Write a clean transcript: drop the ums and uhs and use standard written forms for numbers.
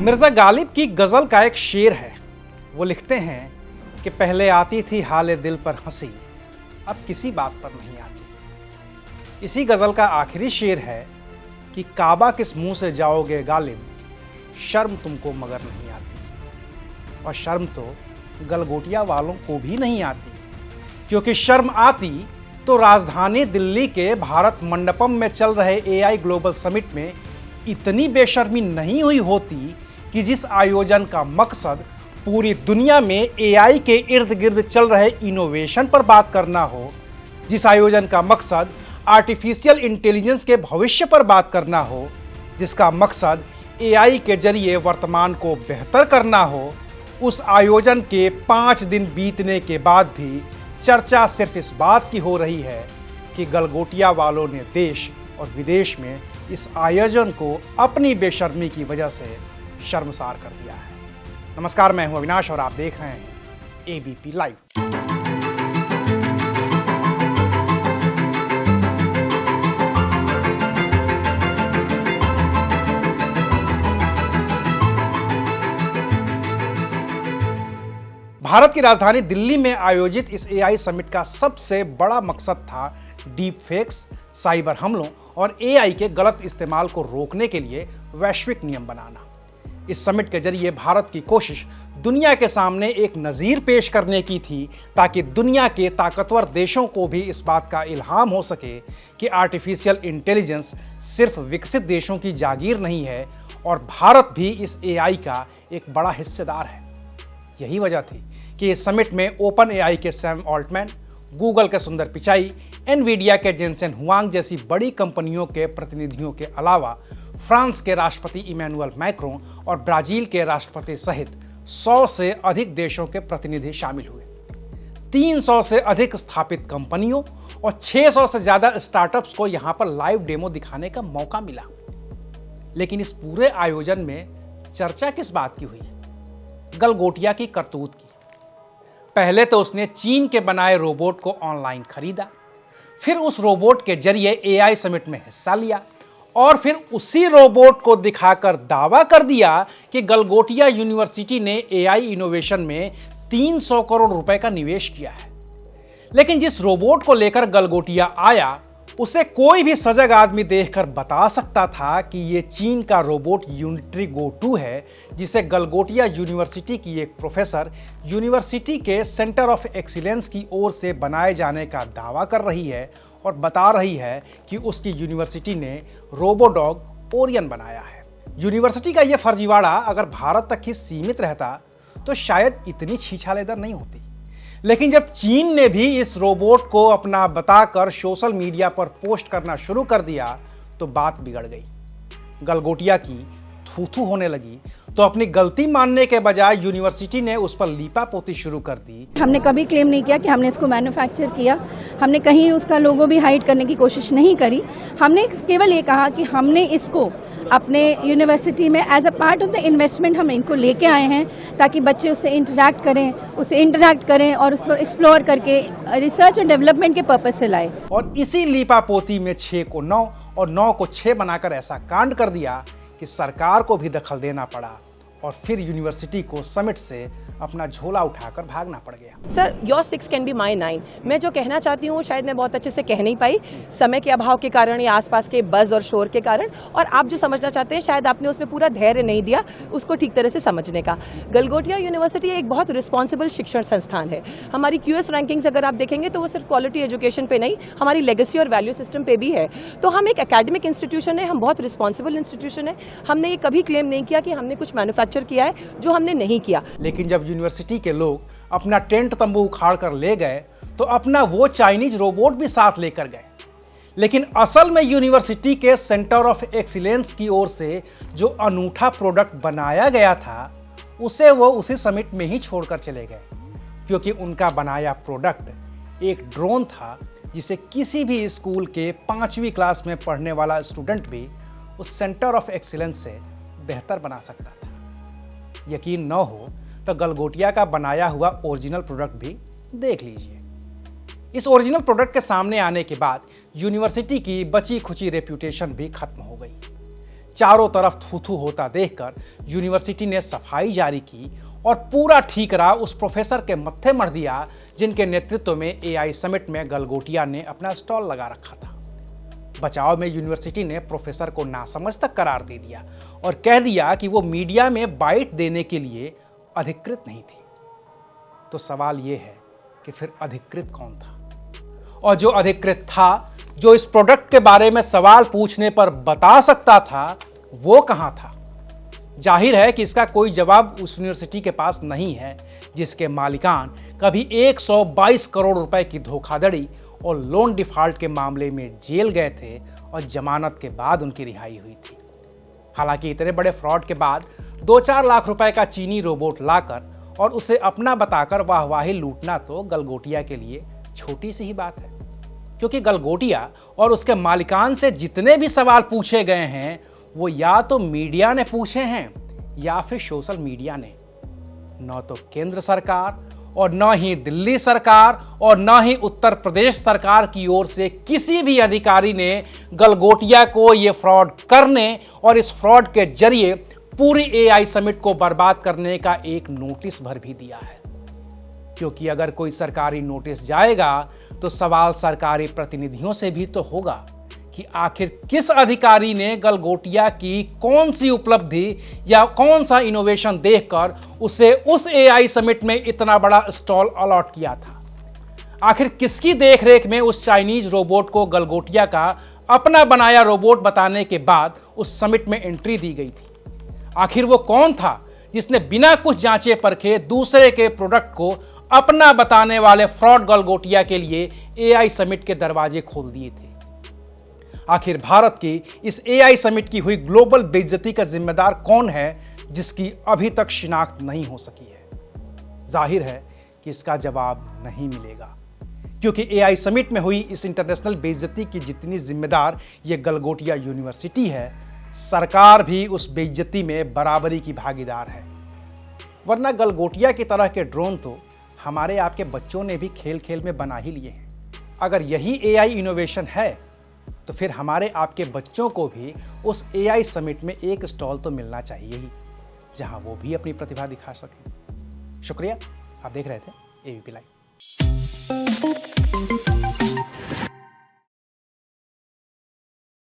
मिर्जा गालिब की गजल का एक शेर है। वो लिखते हैं कि पहले आती थी हाले दिल पर हंसी, अब किसी बात पर नहीं आती। इसी गजल का आखिरी शेर है कि काबा किस मुंह से जाओगे गालिब, शर्म तुमको मगर नहीं आती। और शर्म तो गलगोटिया वालों को भी नहीं आती, क्योंकि शर्म आती तो राजधानी दिल्ली के भारत मंडपम में चल रहे एआई ग्लोबल समिट में इतनी बेशर्मी नहीं हुई होती कि जिस आयोजन का मकसद पूरी दुनिया में एआई के इर्द गिर्द चल रहे इनोवेशन पर बात करना हो, जिस आयोजन का मकसद आर्टिफिशियल इंटेलिजेंस के भविष्य पर बात करना हो, जिसका मकसद एआई के जरिए वर्तमान को बेहतर करना हो, उस आयोजन के 5 दिन बीतने के बाद भी चर्चा सिर्फ इस बात की हो रही है कि गलगोटिया वालों ने देश और विदेश में इस आयोजन को अपनी बेशर्मी की वजह से शर्मसार कर दिया है। नमस्कार, मैं हूं अविनाश और आप देख रहे हैं एबीपी लाइव। भारत की राजधानी दिल्ली में आयोजित इस एआई समिट का सबसे बड़ा मकसद था डीप फेक्स, साइबर हमलों और एआई के गलत इस्तेमाल को रोकने के लिए वैश्विक नियम बनाना। इस समिट के जरिए भारत की कोशिश दुनिया के सामने एक नज़ीर पेश करने की थी, ताकि दुनिया के ताकतवर देशों को भी इस बात का इल्हाम हो सके कि आर्टिफिशियल इंटेलिजेंस सिर्फ विकसित देशों की जागीर नहीं है और भारत भी इस एआई का एक बड़ा हिस्सेदार है। यही वजह थी कि इस समिट में ओपन एआई के सैम ऑल्टमैन, गूगल के सुंदर पिचाई, एनवीडिया के जेनसेन हुआंग जैसी बड़ी कंपनियों के प्रतिनिधियों के अलावा फ्रांस के राष्ट्रपति इमैनुअल मैक्रों और ब्राजील के राष्ट्रपति सहित 100 से अधिक देशों के प्रतिनिधि शामिल हुए। 300 से अधिक स्थापित कंपनियों और 600 से ज्यादा स्टार्टअप्स को यहां पर लाइव डेमो दिखाने का मौका मिला। लेकिन इस पूरे आयोजन में चर्चा किस बात की हुई? गलगोटिया की करतूत की। पहले तो उसने चीन के बनाए रोबोट को ऑनलाइन खरीदा, फिर उस रोबोट के जरिए एआई समिट में हिस्सा लिया और फिर उसी रोबोट को दिखाकर दावा कर दिया कि गलगोटिया यूनिवर्सिटी ने एआई इनोवेशन में 300 करोड़ रुपए का निवेश किया है। लेकिन जिस रोबोट को लेकर गलगोटिया आया, उसे कोई भी सजग आदमी देखकर बता सकता था कि ये चीन का रोबोट यूनिट्री गो 2 है, जिसे गलगोटिया यूनिवर्सिटी की एक प्रोफेसर यूनिवर्सिटी के सेंटर ऑफ एक्सीलेंस की ओर से बनाए जाने का दावा कर रही है और बता रही है कि उसकी यूनिवर्सिटी ने रोबोडॉग ओरियन बनाया है। यूनिवर्सिटी का यह फर्जीवाड़ा अगर भारत तक ही सीमित रहता तो शायद इतनी छीछालेदर नहीं होती। लेकिन जब चीन ने भी इस रोबोट को अपना बताकर सोशल मीडिया पर पोस्ट करना शुरू कर दिया तो बात बिगड़ गई। गलगोटिया की थू-थू होने लगी तो अपनी गलती मानने के बजाय यूनिवर्सिटी ने उस पर लीपापोती शुरू कर दी। हमने कभी क्लेम नहीं किया कि हमने इसको मैन्युफैक्चर किया, हमने कहीं उसका लोगो भी हाइड करने की कोशिश नहीं करी। हमने केवल ये कहा कि हमने इसको अपने यूनिवर्सिटी में as a part of the investment हम इनको लेके आए हैं, ताकि बच्चे उससे इंटरैक्ट करें और उसको एक्सप्लोर करके रिसर्च और डेवलपमेंट के पर्पज से लाए। और इसी लीपापोती में 6 को 9 और 9 को 6 बनाकर ऐसा कांड कर दिया कि सरकार को भी दखल देना पड़ा और फिर यूनिवर्सिटी को समिट से अपना झोला उठाकर भागना पड़ गया। Sir, your 6 can be my 9। मैं जो कहना चाहती हूँ शायद मैं बहुत अच्छे से कह नहीं पाई, समय के अभाव के कारण या आसपास के बज़ और शोर के कारण, और आप जो समझना चाहते हैं शायद आपने उसमें पूरा धैर्य नहीं दिया उसको ठीक तरह से समझने का। गलगोटिया यूनिवर्सिटी एक बहुत रिस्पॉन्सिबल शिक्षण संस्थान है। हमारी क्यूएस रैंकिंग्स अगर आप देखेंगे तो वो सिर्फ क्वालिटी एजुकेशन पे नहीं, हमारी लेगेसी और वैल्यू सिस्टम पे भी है। तो हम एक एकेडमिक इंस्टीट्यूशन है, हम बहुत रिस्पॉन्सिबल इंस्टीट्यूशन है। हमने ये कभी क्लेम नहीं किया कि हमने कुछ मैन्युफैक्चर किया है, जो हमने नहीं किया। लेकिन जब यूनिवर्सिटी के लोग अपना टेंट तंबू उखाड़ कर ले गए तो अपना वो चाइनीज रोबोट भी साथ लेकर गए। लेकिन असल में यूनिवर्सिटी के सेंटर ऑफ एक्सीलेंस की ओर से जो अनूठा प्रोडक्ट बनाया गया था उसे वो उसी समिट में ही छोड़कर चले गए, क्योंकि उनका बनाया प्रोडक्ट एक ड्रोन था जिसे किसी भी स्कूल के 5वीं क्लास में पढ़ने वाला स्टूडेंट भी उस सेंटर ऑफ एक्सीलेंस से बेहतर बना सकता था। यकीन न हो तो गलगोटिया का बनाया हुआ ओरिजिनल प्रोडक्ट भी देख लीजिए। इस ओरिजिनल प्रोडक्ट के सामने आने के बाद यूनिवर्सिटी की बची खुची रेप्यूटेशन भी खत्म हो गई। चारों तरफ थू-थू होता देखकर यूनिवर्सिटी ने सफाई जारी की और पूरा ठीकरा उस प्रोफेसर के मत्थे मढ़ दिया जिनके नेतृत्व में एआई समिट में गलगोटिया ने अपना स्टॉल लगा रखा था। बचाव में यूनिवर्सिटी ने प्रोफेसर को नासमझ तक करार दे दिया और कह दिया कि वो मीडिया में बाइट देने के लिए अधिकृत नहीं थी। तो सवाल यह है कि फिर अधिकृत कौन था? और जो अधिकृत था, जो इस प्रोडक्ट के बारे में सवाल पूछने पर बता सकता था, वो कहां था? जाहिर है कि इसका कोई जवाब उस यूनिवर्सिटी के पास नहीं है जिसके मालिकान कभी 122 करोड़ रुपए की धोखाधड़ी और लोन डिफॉल्ट के मामले में जेल गए थे और जमानत के बाद उनकी रिहाई हुई थी। हालांकि इतने बड़े फ्रॉड के बाद 2-4 लाख रुपए का चीनी रोबोट लाकर और उसे अपना बताकर वाहवाही लूटना तो गलगोटिया के लिए छोटी सी ही बात है, क्योंकि गलगोटिया और उसके मालिकान से जितने भी सवाल पूछे गए हैं वो या तो मीडिया ने पूछे हैं या फिर सोशल मीडिया ने। न तो केंद्र सरकार और न ही दिल्ली सरकार और न ही उत्तर प्रदेश सरकार की ओर से किसी भी अधिकारी ने गलगोटिया को ये फ्रॉड करने और इस फ्रॉड के जरिए पूरी एआई समिट को बर्बाद करने का एक नोटिस भर भी दिया है। क्योंकि अगर कोई सरकारी नोटिस जाएगा तो सवाल सरकारी प्रतिनिधियों से भी तो होगा कि आखिर किस अधिकारी ने गलगोटिया की कौन सी उपलब्धि या कौन सा इनोवेशन देखकर उसे उस एआई समिट में इतना बड़ा स्टॉल अलॉट किया था। आखिर किसकी देखरेख में उस चाइनीज रोबोट को गलगोटिया का अपना बनाया रोबोट बताने के बाद उस समिट में एंट्री दी गई थी? आखिर वो कौन था जिसने बिना कुछ जांचे परखे दूसरे के प्रोडक्ट को अपना बताने वाले फ्रॉड गलगोटिया के लिए एआई समिट के दरवाजे खोल दिए थे? आखिर भारत की इस एआई समिट की हुई ग्लोबल बेइज्जती का जिम्मेदार कौन है जिसकी अभी तक शिनाख्त नहीं हो सकी है? जाहिर है कि इसका जवाब नहीं मिलेगा, क्योंकि एआई समिट में हुई इस इंटरनेशनल बेइज्जती की जितनी जिम्मेदार ये गलगोटिया यूनिवर्सिटी है, सरकार भी उस बेइज्जती में बराबरी की भागीदार है। वरना गलगोटिया की तरह के ड्रोन तो हमारे आपके बच्चों ने भी खेल खेल में बना ही लिए हैं। अगर यही एआई इनोवेशन है तो फिर हमारे आपके बच्चों को भी उस एआई समिट में एक स्टॉल तो मिलना चाहिए ही, जहां वो भी अपनी प्रतिभा दिखा सकें। शुक्रिया, आप देख रहे थे एबीपी लाइव।